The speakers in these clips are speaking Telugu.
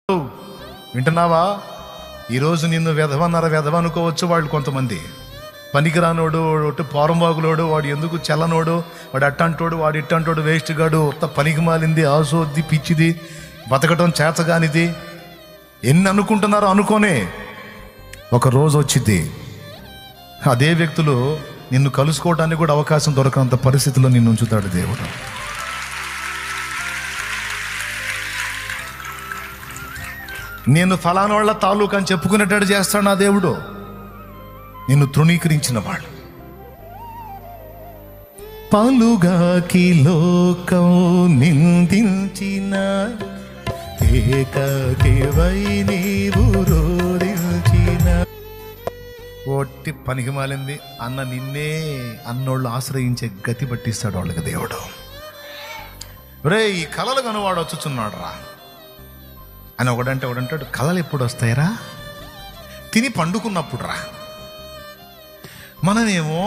వింటున్నావా? ఈరోజు నిన్ను వెధవ అనుకోవచ్చు వాళ్ళు కొంతమంది. పనికిరానోడు, పోరంబాగులోడు, వాడు ఎందుకు చెల్లనోడు, వాడు అట్టంటోడు, వాడు ఇట్టంటోడు, వేస్ట్ గాడు, ఉత్త పనికి మాలింది, ఆసోద్ది, పిచ్చిది, బతకటం చేతగానిది, ఎన్ని అనుకుంటున్నారో అనుకోనే ఒక రోజు వచ్చింది అదే వ్యక్తులు నిన్ను కలుసుకోవడానికి కూడా అవకాశం దొరకనంత పరిస్థితిలో నిన్ను ఉంచుతాడు దేవుడు. నేను ఫలానోళ్ళ తాలూకా అని చెప్పుకునేటట్టు చేస్తాడు నా దేవుడు. నిన్ను తృణీకరించిన వాడు పలుగాకి లోకం నిందించిన ఏకాకివై నీవు రోదించిన ఒట్టి పనికి మాలింది అన్న నిన్నే అన్నోళ్ళు ఆశ్రయించే గతి పట్టిస్తాడు వాళ్ళకి దేవుడు. రే, ఈ కలలు కనువాడు వచ్చుచున్నాడు రా అని ఒకడంటాడు. కళలు ఎప్పుడు వస్తాయిరా? తిని పండుకున్నప్పుడు రా. మనమేమో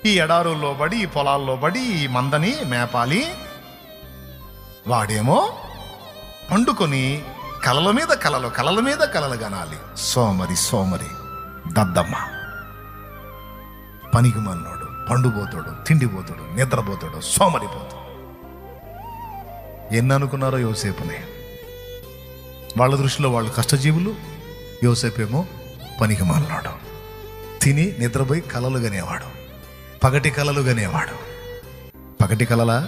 ఈ ఎడారుల్లో పడి, ఈ పొలాల్లో పడి, ఈ మందని మేపాలి. వాడేమో పండుకొని కలల మీద కలలు కనాలి. సోమరి దద్దమ్మ, పనికి మన్నోడు, పండుపోతాడు, తిండిపోతాడు, నిద్రపోతాడు, సోమరిపోతాడు. ఎన్ని అనుకున్నారో యోసేపునే. వాళ్ళ దృష్టిలో వాళ్ళు కష్టజీవులు, యోసేపేమో పనికి మాలినాడు. తిని నిద్రపోయి కలలు గనేవాడు, పగటి కలలు గనేవాడు. పగటి కలలా,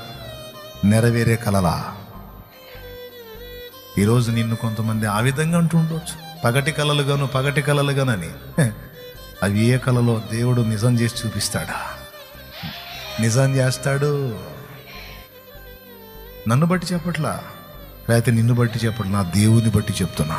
నెరవేరే కలలా? ఈరోజు నిన్ను కొంతమంది ఆ విధంగా అంటూ ఉండవచ్చు, పగటి కలలు గానని. అవి ఏ కలలో దేవుడు నిజం చేసి చూపిస్తాడా? నిజం చేస్తాడు. నన్ను బట్టి చెప్పట్లా, లేకపోతే నిన్ను బట్టి చెప్పట్లా, నా దేవుని బట్టి చెప్తున్నా.